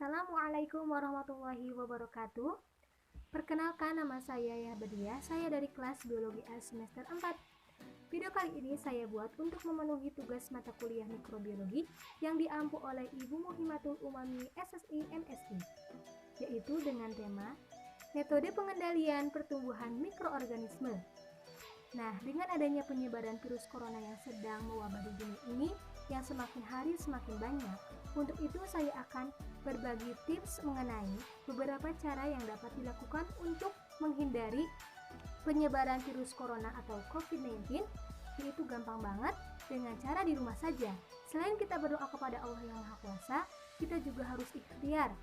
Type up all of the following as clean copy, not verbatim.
Assalamualaikum warahmatullahi wabarakatuh. Perkenalkan, nama saya Yahbadia. Saya dari kelas Biologi A semester 4. Video kali ini saya buat untuk memenuhi tugas mata kuliah mikrobiologi yang diampu oleh Ibu Muhimatul Umami SSI MSI, yaitu dengan tema Metode Pengendalian Pertumbuhan Mikroorganisme. Nah, dengan adanya penyebaran virus corona yang sedang mewabah di dunia ini, yang semakin hari semakin banyak, untuk itu saya akan berbagi tips mengenai beberapa cara yang dapat dilakukan untuk menghindari penyebaran virus corona atau COVID-19, yaitu gampang banget dengan cara di rumah saja. Selain kita berdoa kepada Allah yang Maha Kuasa, kita juga harus ikhtiar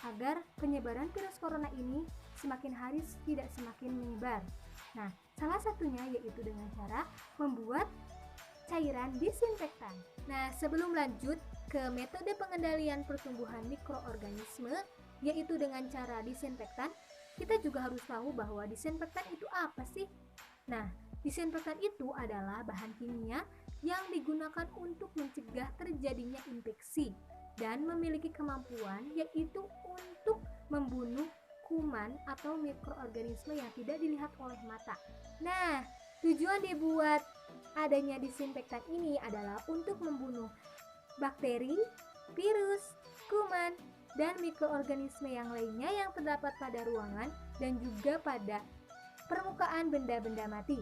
agar penyebaran virus corona ini semakin hari tidak semakin menyebar. Nah, salah satunya yaitu dengan cara membuat cairan disinfektan. Nah, sebelum lanjut ke metode pengendalian pertumbuhan mikroorganisme, yaitu dengan cara disinfektan, kita juga harus tahu bahwa disinfektan itu apa sih? Nah, disinfektan itu adalah bahan kimia yang digunakan untuk mencegah terjadinya infeksi dan memiliki kemampuan yaitu untuk membunuh kuman atau mikroorganisme yang tidak dilihat oleh mata. Nah, tujuan dibuat adanya disinfektan ini adalah untuk membunuh bakteri, virus, kuman, dan mikroorganisme yang lainnya yang terdapat pada ruangan dan juga pada permukaan benda-benda mati.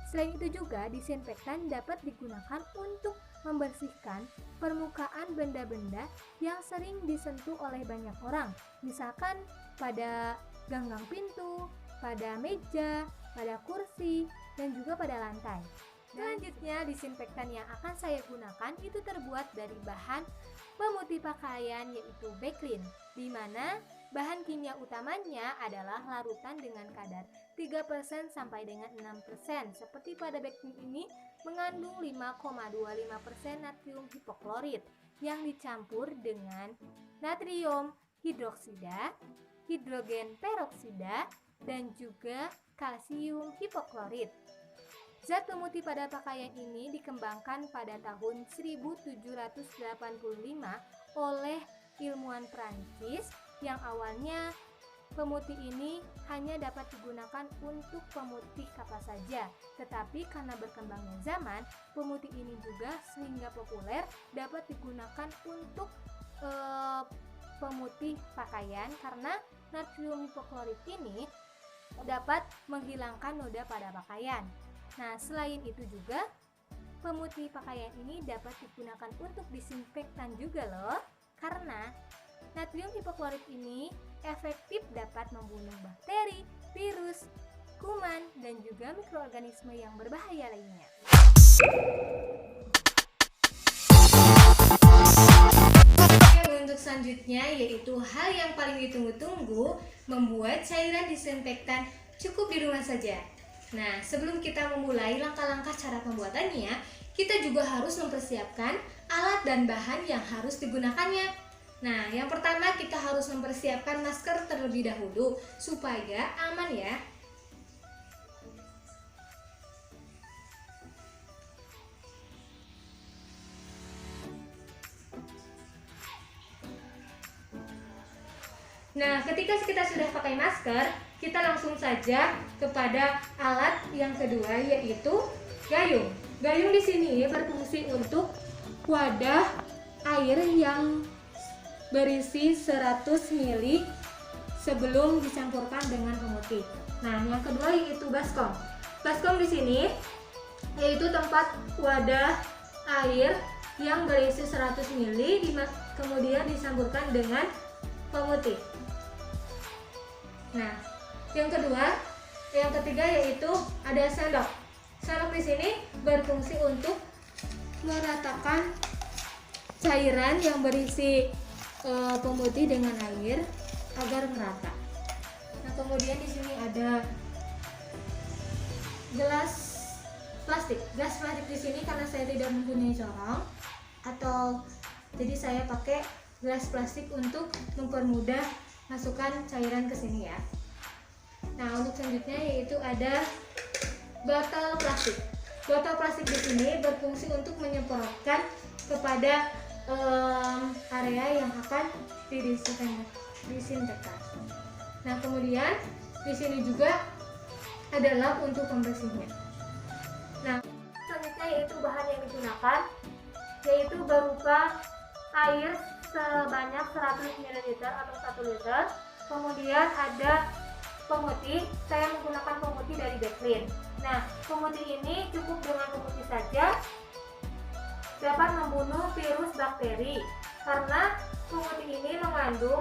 Selain itu juga disinfektan dapat digunakan untuk membersihkan permukaan benda-benda yang sering disentuh oleh banyak orang, misalkan pada ganggang pintu, pada meja, pada kursi, dan juga pada lantai. Selanjutnya, disinfektan yang akan saya gunakan itu terbuat dari bahan pemutih pakaian yaitu Baclean, di mana bahan kimia utamanya adalah larutan dengan kadar 3% sampai dengan 6%. Seperti pada Baclean ini mengandung 5,25% natrium hipoklorit yang dicampur dengan natrium hidroksida, hidrogen peroksida, dan juga kalsium hipoklorit. Zat pemutih pada pakaian ini dikembangkan pada tahun 1785 oleh ilmuwan Prancis yang awalnya pemutih ini hanya dapat digunakan untuk pemutih kapas saja. Tetapi karena berkembangnya zaman, pemutih ini juga sehingga populer dapat digunakan untuk pemutih pakaian karena natrium hipoklorit ini dapat menghilangkan noda pada pakaian. Nah, selain itu juga pemutih pakaian ini dapat digunakan untuk disinfektan juga loh, karena natrium hipoklorit ini efektif dapat membunuh bakteri, virus, kuman, dan juga mikroorganisme yang berbahaya lainnya. Untuk selanjutnya yaitu hal yang paling ditunggu-tunggu, membuat cairan disinfektan cukup di rumah saja. Nah, sebelum kita memulai langkah-langkah cara pembuatannya, kita juga harus mempersiapkan alat dan bahan yang harus digunakannya. Nah, yang pertama kita harus mempersiapkan masker terlebih dahulu supaya aman ya. Nah, ketika kita sudah pakai masker, kita langsung saja kepada alat yang kedua yaitu gayung. Gayung di sini berfungsi untuk wadah air yang berisi 100 ml sebelum dicampurkan dengan pemutih. Nah, yang kedua yaitu baskom. Baskom di sini yaitu tempat wadah air yang berisi 100 ml kemudian dicampurkan dengan pemutih. Nah, yang ketiga yaitu ada sendok. Sendok di sini berfungsi untuk meratakan cairan yang berisi pemutih dengan air agar merata. Nah, kemudian di sini ada gelas plastik. Gelas plastik di sini karena saya tidak mempunyai corong jadi saya pakai gelas plastik untuk mempermudah masukkan cairan ke sini ya. Nah, untuk selanjutnya yaitu ada botol plastik. Botol plastik di sini berfungsi untuk menyemprotkan kepada area yang akan disinfektan. Nah, kemudian di sini juga adalah untuk pembersihnya. Nah, selanjutnya yaitu bahan yang digunakan, yaitu berupa air sebanyak 100 ml atau 1 liter. Kemudian ada pemutih, saya menggunakan pemutih dari Declean. Nah, pemutih ini cukup dengan pemutih saja dapat membunuh virus bakteri, karena pemutih ini mengandung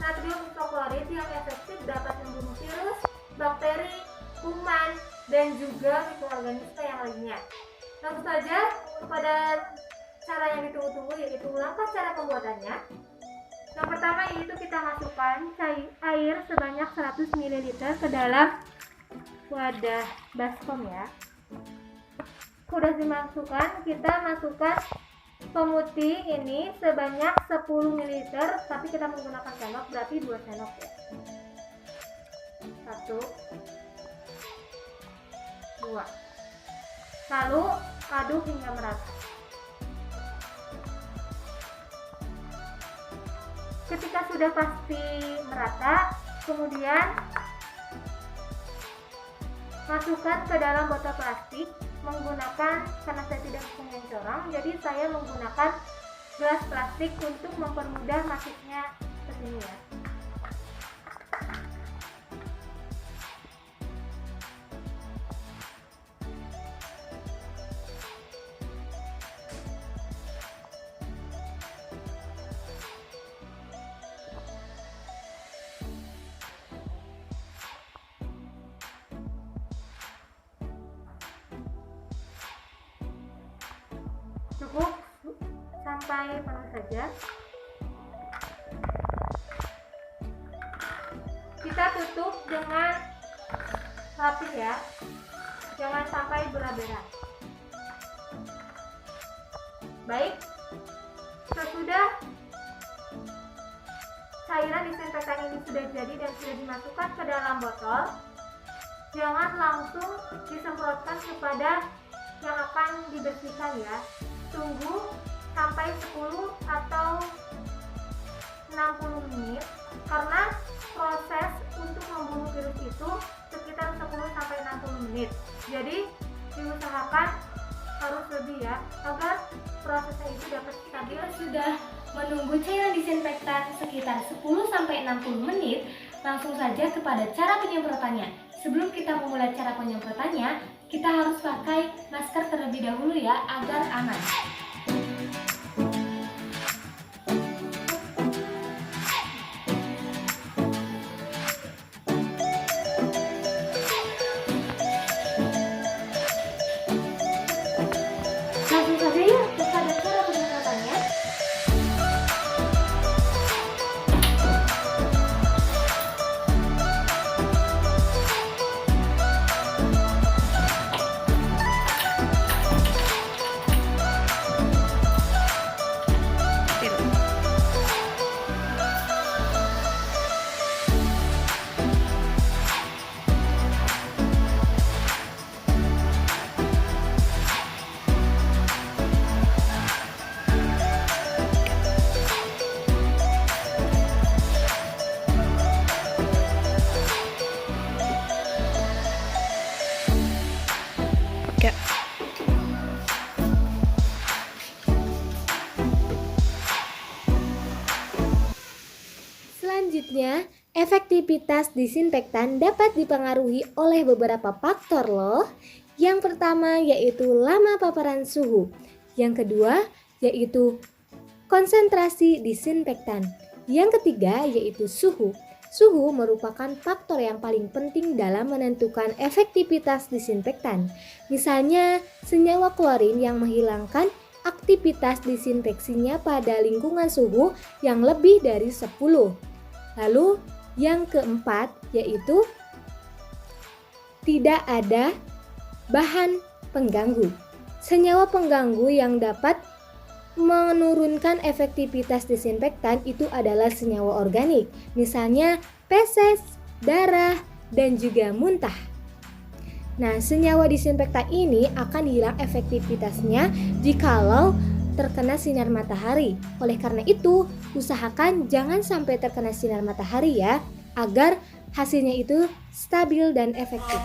natrium hipoklorit yang efektif dapat membunuh virus, bakteri, kuman, dan juga mikroorganisme yang lainnya. Langsung saja kepada cara yang ditunggu-tunggu, yaitu langkah cara pembuatannya. Yang pertama yaitu kita masukkan air sebanyak 100 ml ke dalam wadah baskom ya. Sudah dimasukkan, kita masukkan pemutih ini sebanyak 10 ml, tapi kita menggunakan sendok, berarti 2 sendok ya. 1, 2. Lalu aduk hingga merata. Ketika sudah pasti merata, kemudian masukkan ke dalam botol plastik menggunakan, karena saya tidak punya corong, jadi saya menggunakan gelas plastik untuk mempermudah masuknya ke sini ya. Cukup sampai penuh saja. Kita tutup dengan rapi ya, jangan sampai berat-berat. Baik, sesudah cairan disinfektan ini sudah jadi dan sudah dimasukkan ke dalam botol, jangan langsung disemprotkan kepada yang akan dibersihkan ya. Tunggu sampai 10 atau 60 menit, karena proses untuk membunuh virus itu sekitar 10 sampai 60 menit. Jadi diusahakan harus lebih ya, agar prosesnya itu dapat stabil. Sudah menunggu cairan disinfektan sekitar 10 sampai 60 menit, langsung saja kepada cara penyemprotannya. Sebelum kita memulai cara penyemprotannya, kita harus pakai masker terlebih dahulu ya, agar aman. Langsung saja ya kepada cara penyemprotannya. Selanjutnya, efektivitas disinfektan dapat dipengaruhi oleh beberapa faktor loh. Yang pertama yaitu lama paparan suhu. Yang kedua yaitu konsentrasi disinfektan. Yang ketiga yaitu suhu. Suhu merupakan faktor yang paling penting dalam menentukan efektivitas disinfektan. Misalnya, senyawa klorin yang menghilangkan aktivitas disinfeksinya pada lingkungan suhu yang lebih dari 10. Lalu yang keempat yaitu tidak ada bahan pengganggu. Senyawa pengganggu yang dapat menurunkan efektivitas disinfektan itu adalah senyawa organik, misalnya feses, darah, dan juga muntah. Nah, senyawa disinfektan ini akan hilang efektivitasnya jikalau terkena sinar matahari. Oleh karena itu, usahakan jangan sampai terkena sinar matahari ya, agar hasilnya itu stabil dan efektif.